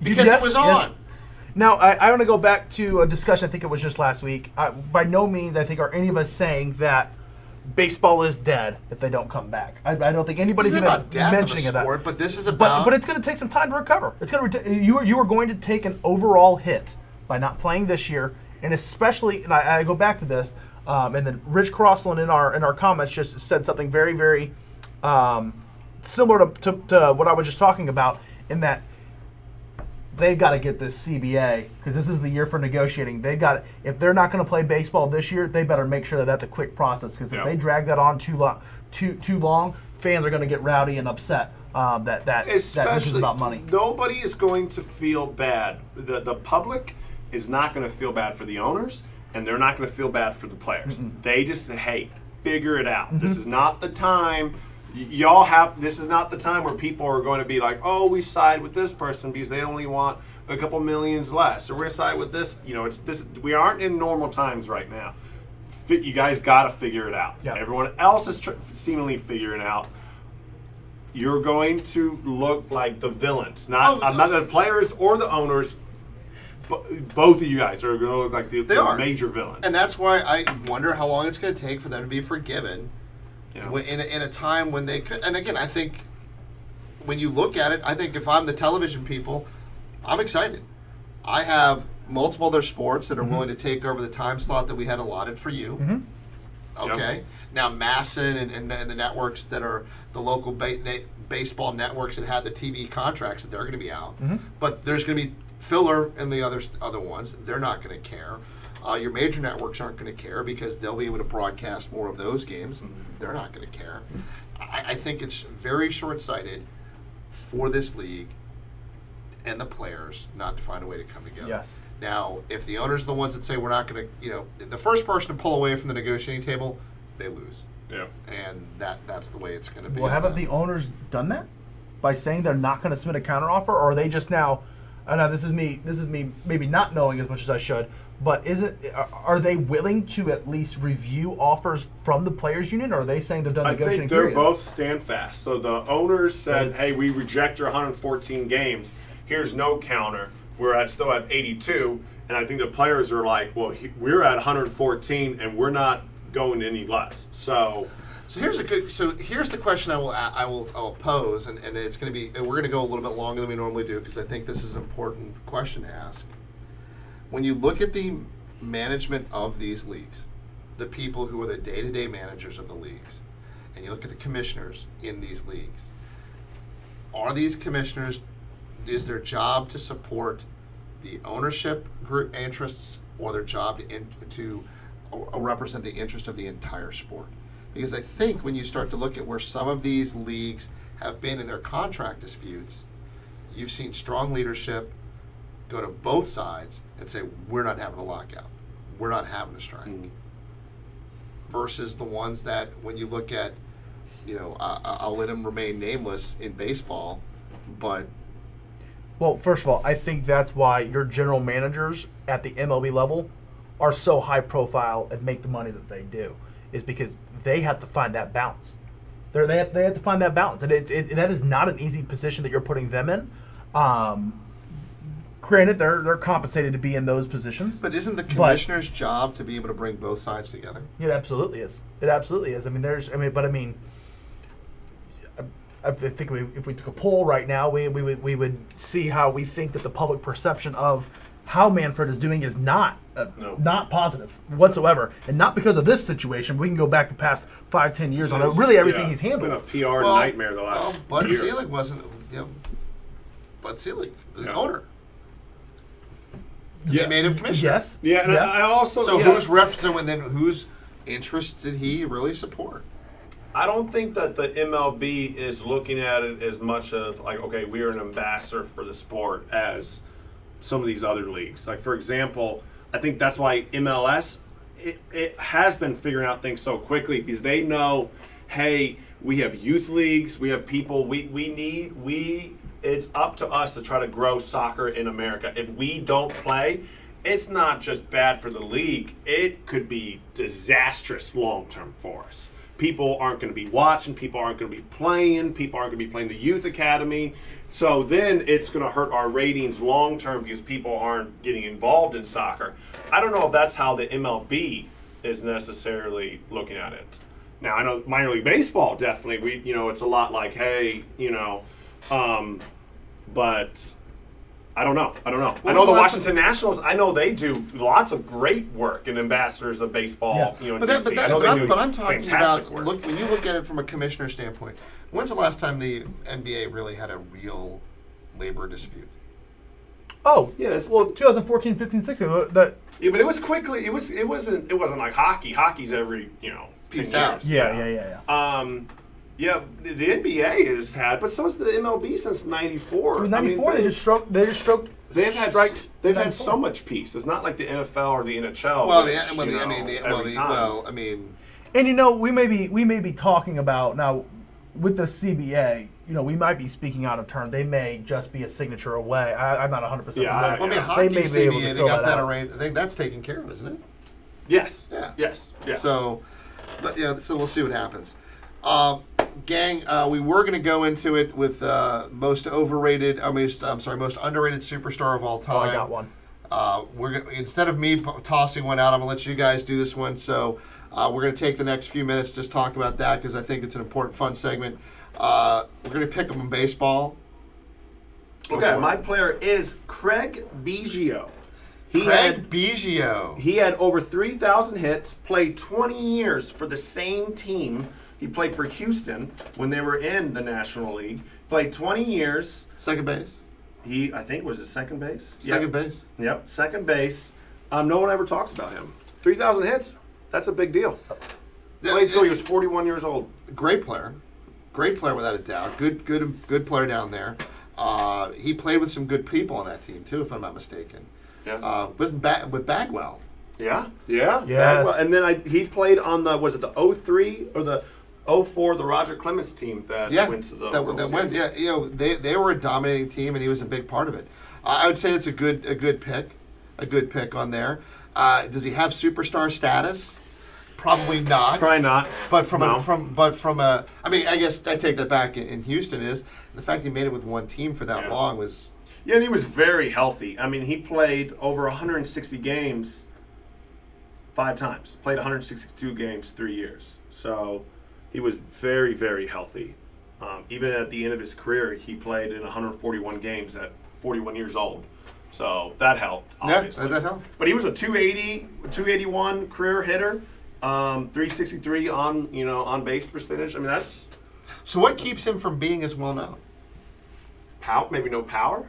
because it was on. Yes. Now, I want to go back to a discussion, I think it was just last week. By no means, I think, are any of us saying that baseball is dead if they don't come back. I don't think anybody's This even isn't about death of a mentioning that. sport, but this is about. But it's going to take some time to recover. It's going to you are going to take an overall hit by not playing this year, and especially, and I go back to this, and then Rich Crossland in our comments just said something very, very similar to what I was just talking about, in that they've got to get this CBA, because this is the year for negotiating. They've got, if they're not going to play baseball this year, they better make sure that that's a quick process, because if they drag that on too long, fans are going to get rowdy and upset. That this is about money. Nobody is going to feel bad. The public is not going to feel bad for the owners, and they're not going to feel bad for the players. Mm-hmm. They just, hey, figure it out. This is not the time. Y'all have. This is not the time where people are going to be like, oh, we side with this person because they only want a couple millions less, or we're side with this. It's this. We aren't in normal times right now. You guys got to figure it out. Yeah. Everyone else is seemingly figuring it out. You're going to look like the villains. Not the players or the owners. Both of you guys are going to look like the major villains. And that's why I wonder how long it's going to take for them to be forgiven. Yeah. In a time when they could. And again, I think when you look at it, I think if I'm the television people, I'm excited. I have multiple other sports that are willing to take over the time slot that we had allotted for you. Mm-hmm. Okay. Yep. Now, Masson and the networks that are the local baseball networks that had the TV contracts, that they're going to be out. Mm-hmm. But there's going to be filler in the other ones. They're not going to care. Your major networks aren't going to care because they'll be able to broadcast more of those games. They're not going to care. I think it's very short-sighted for this league and the players not to find a way to come together. Yes. Now, if the owners are the ones that say we're not going to, the first person to pull away from the negotiating table, they lose. Yeah. And that's the way it's going to be. Well, haven't the owners done that by saying they're not going to submit a counteroffer, or are they just now? I know this is me maybe not knowing as much as I should. But are they willing to at least review offers from the players' union, or are they saying they're done negotiating? I think they're period? both stand fast. So the owners said, "Hey, we reject your 114 games. Here's no counter. We're still at 82." And I think the players are like, "Well, we're at 114, and we're not going any less." So here's the question I will pose, and it's going to be, and we're going to go a little bit longer than we normally do because I think this is an important question to ask. When you look at the management of these leagues, the people who are the day-to-day managers of the leagues, and you look at the commissioners in these leagues, are these commissioners, is their job to support the ownership group interests, or their job to represent the interest of the entire sport? Because I think when you start to look at where some of these leagues have been in their contract disputes, you've seen strong leadership go to both sides and say, we're not having a lockout, we're not having a strike. Versus the ones that, when you look at, I'll let them remain nameless in baseball, but... Well, first of all, I think that's why your general managers at the MLB level are so high profile and make the money that they do, is because they have to find that balance. They have to find that balance, and that is not an easy position that you're putting them in. Granted, they're compensated to be in those positions. But isn't the commissioner's job to be able to bring both sides together? It absolutely is. It absolutely is. I think if we took a poll right now, we would see how we think that the public perception of how Manfred is doing is not positive whatsoever, and not because of this situation. We can go back the past 5-10 years on really everything he's handled. It's been a PR nightmare the last Bud year. Selig wasn't. Bud Selig was an owner. Yeah. They made him commissioner. Yes. Yeah, and I also... So who's representing, and then whose interest did he really support? I don't think that the MLB is looking at it as much of like, okay, we are an ambassador for the sport as some of these other leagues. Like, for example, I think that's why MLS, it has been figuring out things so quickly because they know, hey, we have youth leagues, we have people, it's up to us to try to grow soccer in America. If we don't play, it's not just bad for the league, it could be disastrous long-term for us. people aren't going to be watching, people aren't going to be playing, people aren't going to be playing the youth academy. So then it's going to hurt our ratings long term because people aren't getting involved in soccer. I don't know if that's how the MLB is necessarily looking at it. Now I know minor league baseball definitely it's a lot like, hey, but I don't know. I know the Washington Nationals. I know they do lots of great work and ambassadors of baseball. Yeah. In But DC. I know they do I'm talking fantastic about work. when you look at it from a commissioner standpoint. When's the last time the NBA really had a real labor dispute? Oh, Yes. Well, 2014, 15, 16. That. Yeah, but it was quickly. It wasn't like hockey. Hockey's every 10 Peace years. out. Yeah. Yeah, the NBA has had, but so has the MLB since '94. In '94, they just stroked. They've had striked they've had 94. so much peace. It's not like the NFL or the NHL. Well, every time. And we may be talking about now with the CBA. We might be speaking out of turn. They may just be a signature away. I'm not 100% familiar. Yeah, Well, They hockey may be able to CBA, they fill got that that out. arranged. I think that's taken care of, isn't it? Yes. Yeah. Yes. Yeah. So, but so we'll see what happens. Gang, we were going to go into it with most underrated superstar of all time. Oh, I got one. Instead of me tossing one out, I'm going to let you guys do this one. So we're going to take the next few minutes just talk about that because I think it's an important, fun segment. We're going to pick them in baseball. Okay, my player is Craig Biggio. Biggio. He had over 3,000 hits, played 20 years for the same team. He played for Houston when they were in the National League. Played 20 years. Second base. I think was his second base. Second base. Yep, second base. No one ever talks about him. 3,000 hits, that's a big deal. Played until he was 41 years old. Great player without a doubt. Good player down there. He played with some good people on that team too, if I'm not mistaken. Yeah. With Bagwell. Yeah. Yes. Bagwell. And then he played on the 03 or the 04, the Roger Clemens team that went to the World Series. They were a dominating team, and he was a big part of it. I would say it's a good pick on there. Does he have superstar status? Probably not. Probably not. But I guess I take that back in Houston is the fact he made it with one team for that long was. Yeah, and he was very healthy. I mean, he played over 160 games 5 times. Played 162 games 3 years. So he was very, very healthy. Even at the end of his career, he played in 141 games at 41 years old. So that helped, obviously. Yeah, that helped. But he was a 281 career hitter, 363 on base percentage. I mean, that's So what keeps him from being as well known? power. Maybe no power.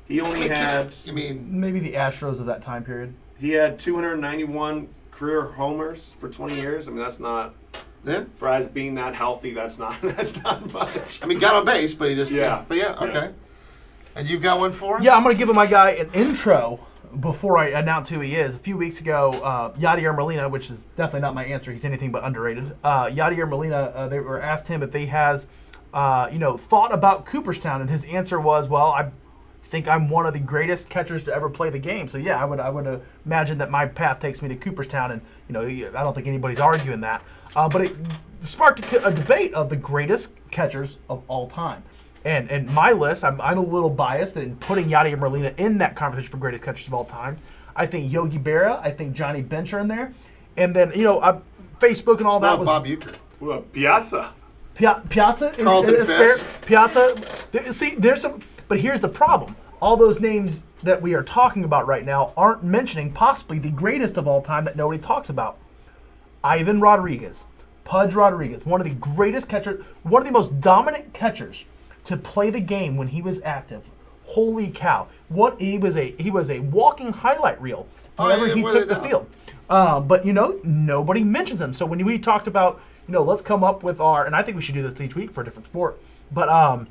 He only had. I mean, Maybe the Astros of that time period. He had 291 career homers for 20 years. I mean, that's not. yeah. For as being that healthy, that's not much. I mean, got on base, but he just Yeah. But okay. Yeah. And you've got one for us? Yeah, I'm going to give my guy an intro before I announce who he is. A few weeks ago, Yadier Molina, which is definitely not my answer. He's anything but underrated. Yadier Molina, they were asked him if he has, thought about Cooperstown, and his answer was, "Well, I think I'm one of the greatest catchers to ever play the game." So yeah, I would imagine that my path takes me to Cooperstown, and I don't think anybody's arguing that. But it sparked a debate of the greatest catchers of all time. And my list, I'm a little biased in putting Yadier Molina in that conversation for greatest catchers of all time. I think Yogi Berra, I think Johnny Bench are in there. And then, Facebook and all that was Bob Uecker. Well, Piazza. Piazza is Carlton fair. Fisk. Piazza. See, there's some, but here's the problem. All those names that we are talking about right now aren't mentioning possibly the greatest of all time that nobody talks about. Ivan Rodriguez, Pudge Rodriguez, one of the greatest catchers, one of the most dominant catchers to play the game when he was active. Holy cow! He was a walking highlight reel whenever he took the field. But nobody mentions him. So when we talked about let's come up with and I think we should do this each week for a different sport. But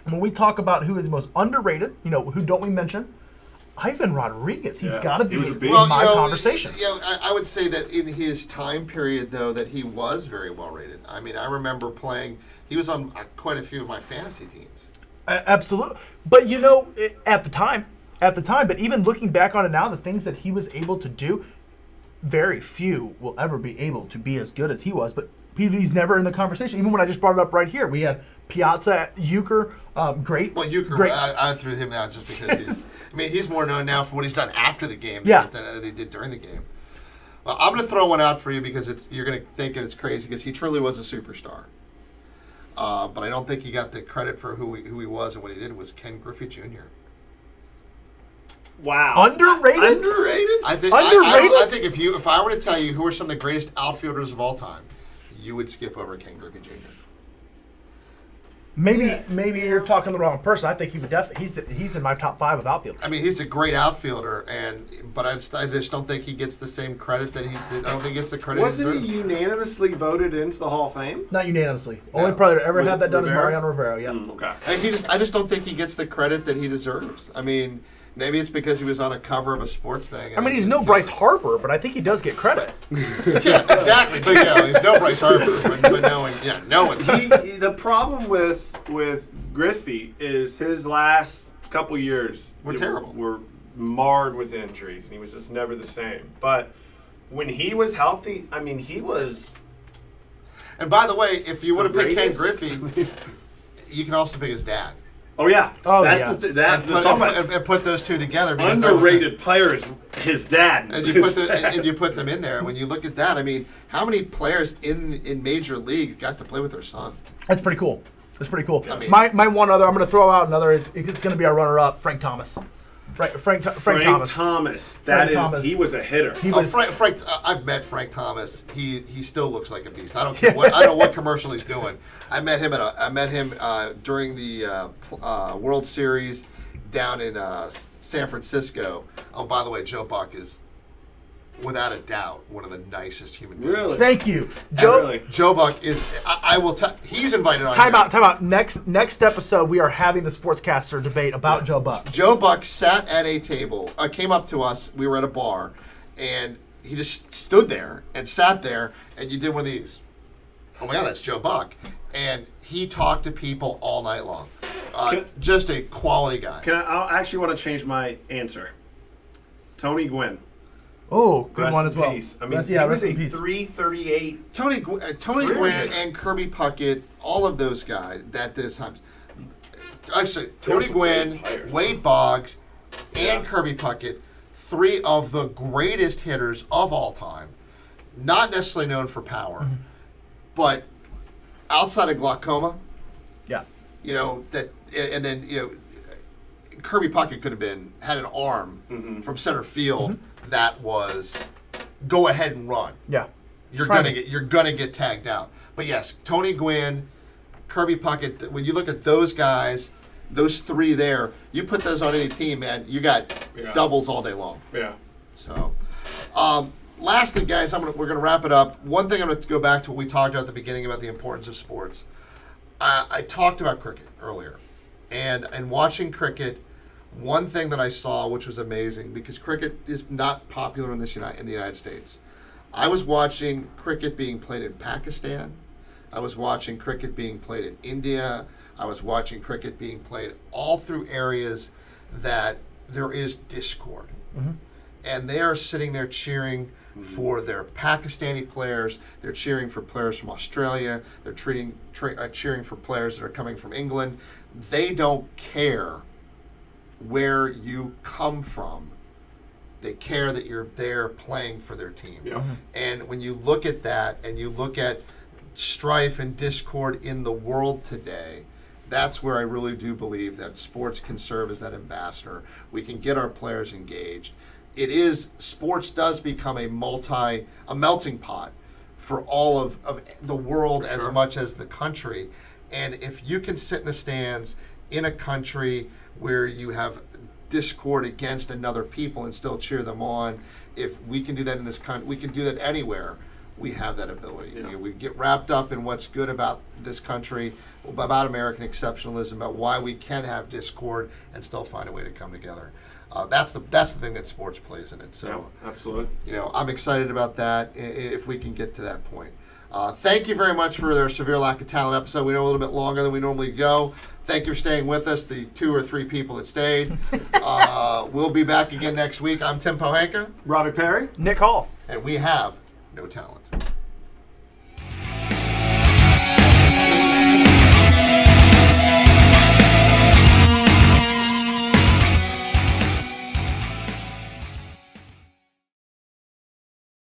when we talk about who is most underrated, who don't we mention? Ivan Rodriguez. He's got to be in my conversation. I would say that in his time period, though, that he was very well rated. I mean, I remember playing. He was on quite a few of my fantasy teams. Absolutely. But at the time, but even looking back on it now, the things that he was able to do, very few will ever be able to be as good as he was, but he's never in the conversation. Even when I just brought it up right here, we had Piazza, Euchre, great. Well, Euchre, great. I threw him out just because he's more known now for what he's done after the game Yeah. than he did during the game. Well, I'm going to throw one out for you because you're going to think it's crazy because he truly was a superstar. But I don't think he got the credit for who he was and what he did. It was Ken Griffey Jr. Wow. Underrated? Underrated? I think Underrated? I think if I were to tell you who are some of the greatest outfielders of all time, you would skip over Ken Griffey Jr. Maybe you're talking to the wrong person. I think he would definitely. He's in my top 5 of outfielders. I mean, he's a great outfielder, but I just don't think he gets the same credit that he. I don't think he gets the credit. Wasn't he he deserves. unanimously voted into the Hall of Fame? Not unanimously. No. Only player to ever Was have it that done is Rivera? Mariano Rivera. Yeah. Okay. I just don't think he gets the credit that he deserves. I mean, maybe it's because he was on a cover of a sports thing. I mean, he's no Bryce Harper, but I think he does get credit. Yeah, exactly. But yeah, he's no Bryce Harper. But no one. The problem with Griffey is his last couple years Were terrible. Were marred with injuries, and he was just never the same. But when he was healthy, I mean, he was. And by the way, if you would have The picked Ken greatest? Griffey, you can also pick his dad. Oh yeah. Oh, That's yeah. And put those two together. because I would underrated players. His dad. And you put them in there. When you look at that, I mean, how many players in Major League got to play with their son? That's pretty cool. That's pretty cool. I mean- my one other, I'm going to throw out another. It's going to be our runner-up, Frank Thomas. Frank Thomas. He was a hitter. He was. Frank, I've met Frank Thomas. He still looks like a beast. I don't care what I don't know what commercial he's doing. I met him during the World Series down in San Francisco. Oh, by the way, Joe Buck is without a doubt one of the nicest human beings. Really? Thank you, Joe. Really? Joe Buck is. I will tell. He's invited on. Time here. out. Next episode, we are having the sportscaster debate about Joe Buck. Joe Buck sat at a table, came up to us. We were at a bar, and he just stood there and sat there, and you did one of these. Oh my God, that's Joe Buck. And he talked to people all night long. Just a quality guy. I actually want to change my answer. Tony Gwynn. Oh, good Rest one in as well. peace. I mean, Rest he was in a peace. 338. Tony Career Gwynn hitter. and Kirby Puckett, all of those guys at this time. Actually, There were Tony some Gwynn, great players. Wade Boggs, Yeah. and Kirby Puckett, 3 of the greatest hitters of all time. Not necessarily known for power, but outside of glaucoma, Yeah. and then Kirby Puckett could have had an arm from center field that was go ahead and run. Yeah. You're Right. gonna get tagged out. But yes, Tony Gwynn, Kirby Puckett. When you look at those guys, those 3 there, you put those on any team, man, you got doubles all day long. Yeah. So, lastly, guys, we're gonna wrap it up. One thing I'm gonna go back to what we talked about at the beginning about the importance of sports. I talked about cricket earlier, and watching cricket. One thing that I saw, which was amazing, because cricket is not popular in the United States. I was watching cricket being played in Pakistan. I was watching cricket being played in India. I was watching cricket being played all through areas that there is discord. And they are sitting there cheering for their Pakistani players. They're cheering for players from Australia. They're cheering for players that are coming from England. They don't care where you come from. They care that you're there playing for their team. Yeah. And when you look at that and you look at strife and discord in the world today, that's where I really do believe that sports can serve as that ambassador. We can get our players engaged. Sports does become a melting pot for all of the world as much as the country. And if you can sit in the stands in a country where you have discord against another people and still cheer them on, if we can do that in this country, we can do that anywhere. We have that ability. Yeah. We get wrapped up in what's good about this country, about American exceptionalism, about why we can have discord and still find a way to come together. That's the thing that sports plays in it. So, Yeah, absolutely. I'm excited about that if we can get to that point. Thank you very much for their severe lack of talent episode. We know a little bit longer than we normally go. Thank you for staying with us, the 2 or 3 people that stayed. We'll be back again next week. I'm Tim Pohanka. Robbie Perry. Nick Hall. and we have no talent.